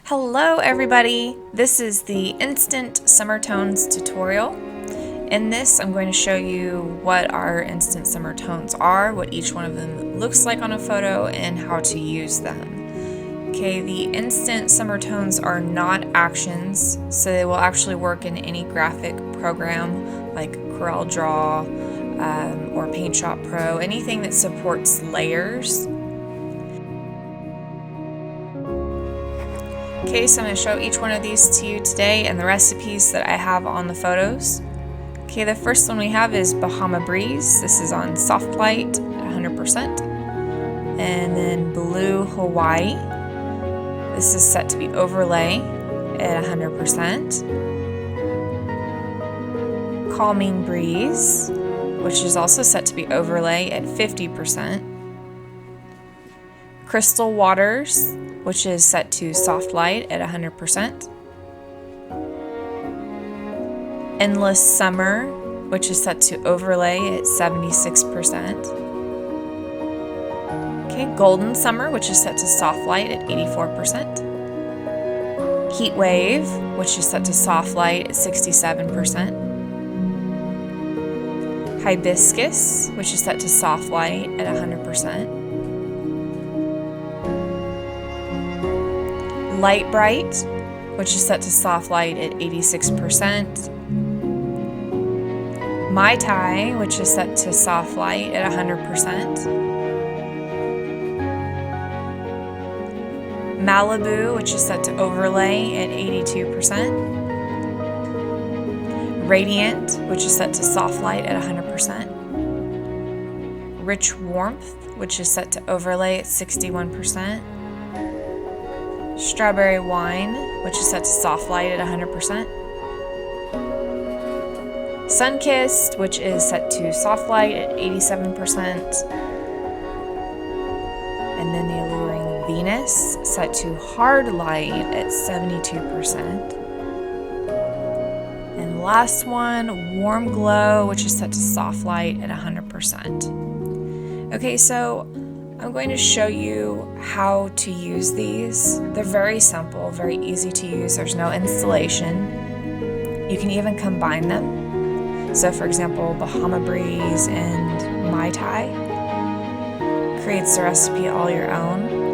Hello everybody! This is the Instant Summer Tones tutorial. In this I'm going to show you what our instant summer tones are, what each one of them looks like on a photo, and how to use them. Okay, the instant summer tones are not actions, so they will actually work in any graphic program like CorelDRAW or Paint Shop Pro, anything that supports layers. Okay, so I'm going to show each one of these to you today and the recipes that I have on the photos. Okay, the first one we have is Bahama Breeze. This is on soft light at 100%. And then Blue Hawaii. This is set to be overlay at 100%. Calming Breeze, which is also set to be overlay at 50%. Crystal Waters, which is set to soft light at 100%. Endless Summer, which is set to overlay at 76%. Okay, Golden Summer, which is set to soft light at 84%. Heat Wave, which is set to soft light at 67%. Hibiscus, which is set to soft light at 100%. Light Bright, which is set to soft light at 86%. Mai Tai, which is set to soft light at 100%. Malibu, which is set to overlay at 82%. Radiant, which is set to soft light at 100%. Rich Warmth, which is set to overlay at 61%. Strawberry Wine, which is set to soft light at 100%. Sunkissed, which is set to soft light at 87%. And then the Alluring Venus, set to hard light at 72%. And last one, Warm Glow, which is set to soft light at 100%. Okay, so I'm going to show you how to use these. They're very simple, very easy to use. There's no installation. You can even combine them. So for example, Bahama Breeze and Mai Tai creates the recipe all your own.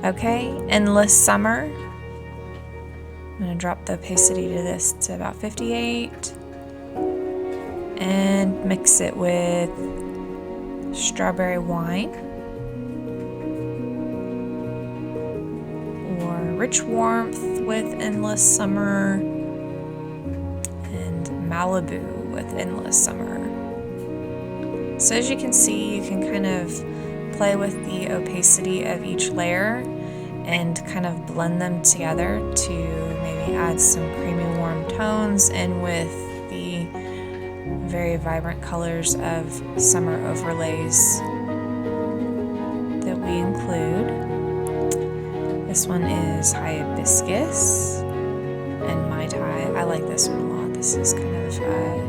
Okay, Endless Summer. I'm going to drop the opacity to this to about 58 and mix it with Strawberry Wine or Rich Warmth with Endless Summer and Malibu with Endless Summer. So as you can see, you can kind of play with the opacity of each layer and kind of blend them together to maybe add some creamy warm tones and with the very vibrant colors of summer overlays that we include. This one is Hibiscus and Mai Tai. I like this one a lot. This is kind of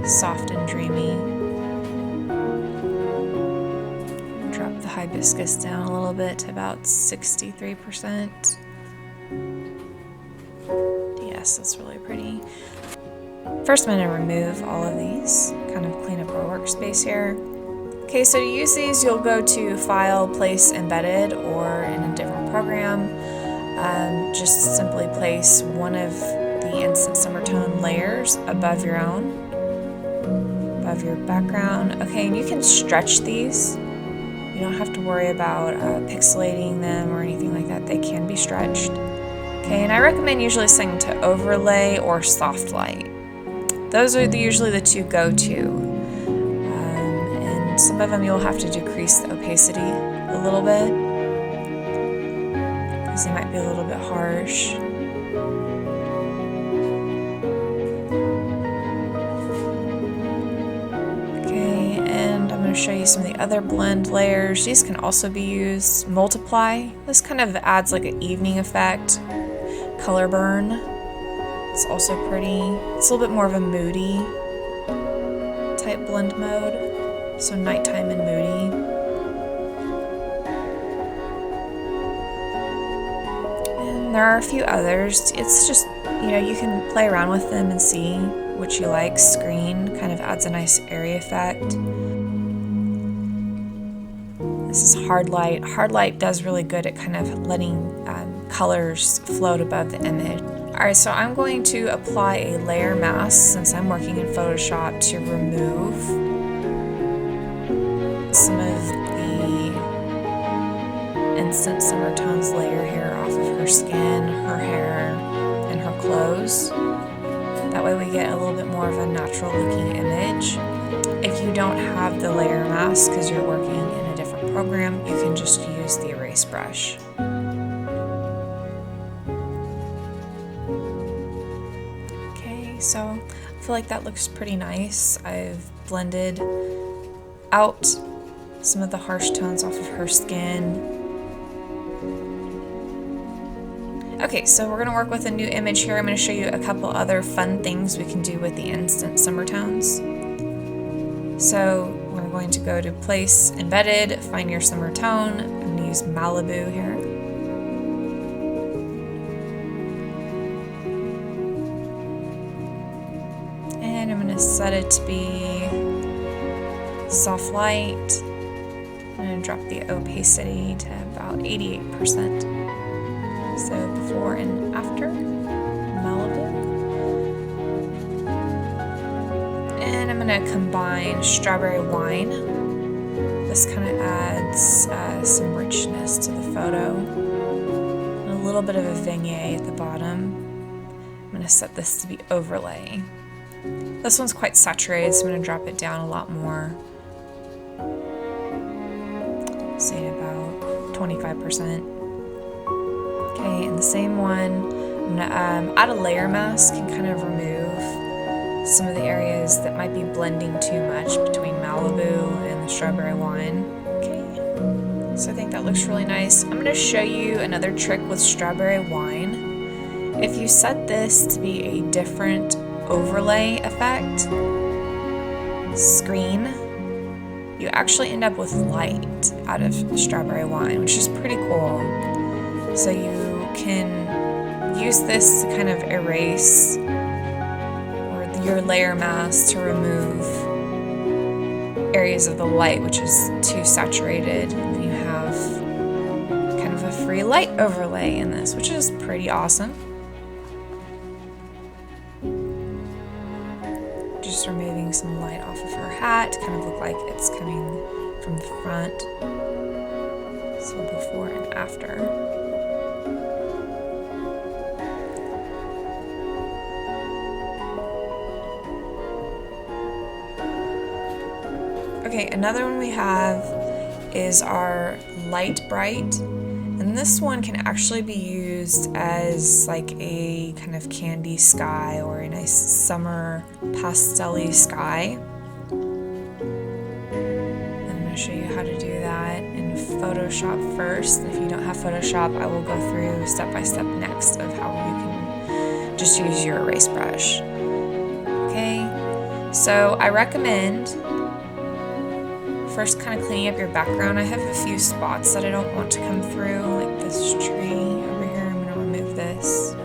soft and dreamy. Drop the hibiscus down a little bit to about 63%. Yes, that's really pretty. First, I'm going to remove all of these, kind of clean up our workspace here. Okay, so to use these, you'll go to File, Place Embedded, or in a different program. Just simply place one of the Instant Summer Tone layers above your own, above your background. Okay, and you can stretch these. You don't have to worry about pixelating them or anything like that. They can be stretched. Okay, and I recommend usually setting to overlay or soft light. Those are usually the two go-to. And some of them you'll have to decrease the opacity a little bit because they might be a little bit harsh. Okay, and I'm going to going to show you some of the other blend layers. These can also be used. Multiply. This kind of adds like an evening effect. Color burn. It's also pretty. It's a little bit more of a moody type blend mode. So nighttime and moody. And there are a few others. It's just, you know, you can play around with them and see which you like. Screen kind of adds a nice airy effect. This is hard light. Hard light does really good at kind of letting colors float above the image. Alright, so I'm going to apply a layer mask since I'm working in Photoshop to remove some of the Instant Summer Tones layer here off of her skin, her hair, and her clothes. That way we get a little bit more of a natural looking image. If you don't have the layer mask because you're working in a different program, you can just use the erase brush. Okay, so I feel like that looks pretty nice. I've blended out some of the harsh tones off of her skin. Okay, so we're going to work with a new image here. I'm going to show you a couple other fun things we can do with the Instant Summer Tones. So we're going to go to Place, Embedded, find your summer tone. I'm going to use Malibu here. And I'm going to set it to be soft light. I'm going to drop the opacity to about 88%. So before and after, Malibu. And I'm going to combine Strawberry Wine. This kind of adds some richness to the photo. And a little bit of a vignette at the bottom. I'm going to set this to be Overlay. This one's quite saturated, so I'm going to drop it down a lot more. Say about 25%. Okay, and the same one, I'm going to add a layer mask and kind of remove some of the areas that might be blending too much between Malibu and the Strawberry Wine. Okay, so I think that looks really nice. I'm going to show you another trick with Strawberry Wine. If you set this to be a different overlay effect, screen, you actually end up with light out of Strawberry Wine, which is pretty cool. So you can use this to kind of erase, or your layer mask to remove areas of the light which is too saturated, and then you have kind of a free light overlay in this, which is pretty awesome. Just removing some light off of her hat to kind of look like it's coming from the front. So before and after. Okay, another one we have is our Light Bright, and this one can actually be used as like a kind of candy sky or a nice summer pastel-y sky. And I'm going to show you how to do that in Photoshop first. If you don't have Photoshop, I will go through step by step next of how you can just use your erase brush. Okay, so I recommend first kind of cleaning up your background. I have a few spots that I don't want to come through, like this tree over here. I'm going to remove this.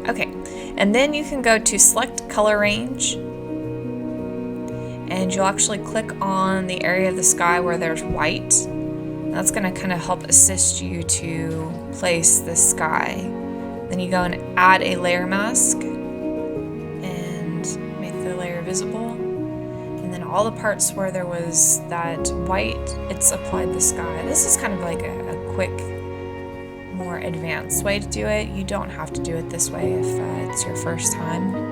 Okay, and then you can go to Select Color Range, and you'll actually click on the area of the sky where there's white. And that's going to kind of help assist you to place this sky. Then you go and add a layer mask and make the layer visible. And then all the parts where there was that white, it's applied the sky. This is kind of like a quick, more advanced way to do it. You don't have to do it this way if it's your first time.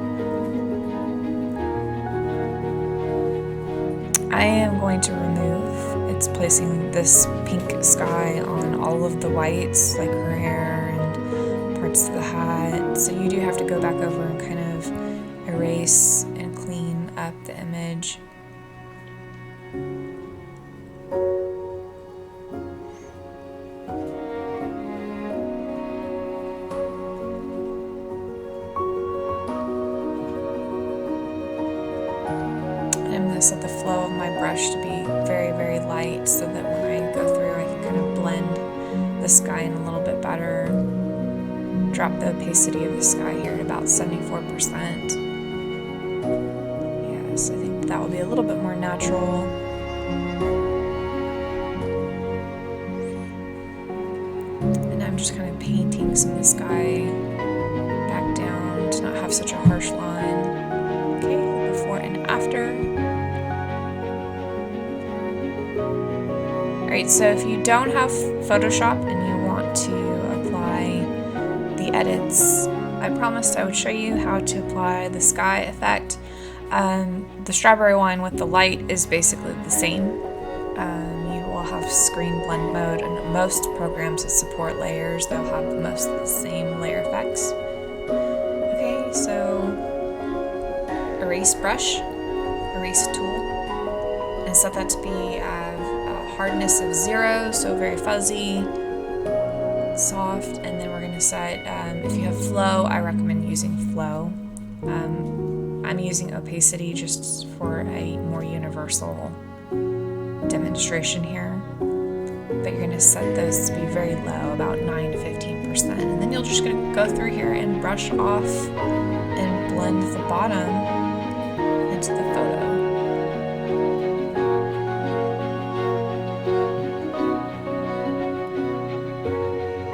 I am going to remove, it's placing this pink sky on all of the whites, like her hair and parts of the hat. So you do have to go back over and kind of erase and clean up the image. I'm going to set the flow of my brush to be very, very light so that when I go through I can kind of blend the sky in a little bit better. Drop the opacity of the sky here at about 74%. Yes, I think that will be a little bit more natural. And I'm just kind of painting some of the sky back down to not have such a harsh line. Okay, before and after. Alright, so if you don't have Photoshop and you want to apply the edits, I promised I would show you how to apply the sky effect. The strawberry wine with the light is basically the same. You will have screen blend mode, and most programs that support layers, they'll have most of the same layer effects. Okay, so erase brush, erase tool, and set that to be a hardness of 0, so very fuzzy, soft. And then we're going to set, if you have flow, I recommend using flow. I'm using opacity just for a more universal demonstration here, but you're going to set those to be very low, about 9 to 15%, and then you're just going to go through here and brush off and blend the bottom into the photo.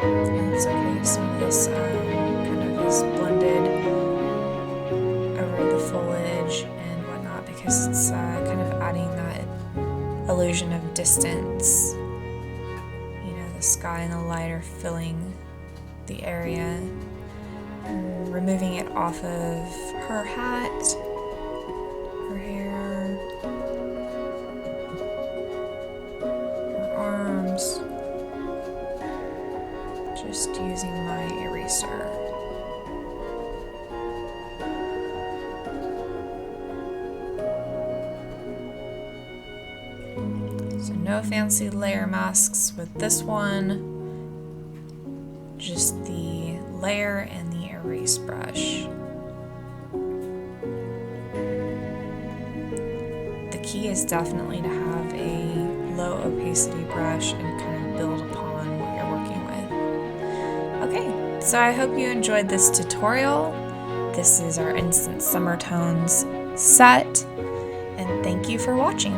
And it's okay, some of this kind of is blended over the foliage and whatnot because it's kind of adding that illusion of distance. You know, the sky and the light are filling the area. And removing it off of her hat, her hair, her arms. Just using my eraser. So no fancy layer masks with this one, just the layer and the erase brush. The key is definitely to have a low opacity brush and kind of build upon what you're working with. Okay, so I hope you enjoyed this tutorial. This is our Instant Summer Tones set, and thank you for watching.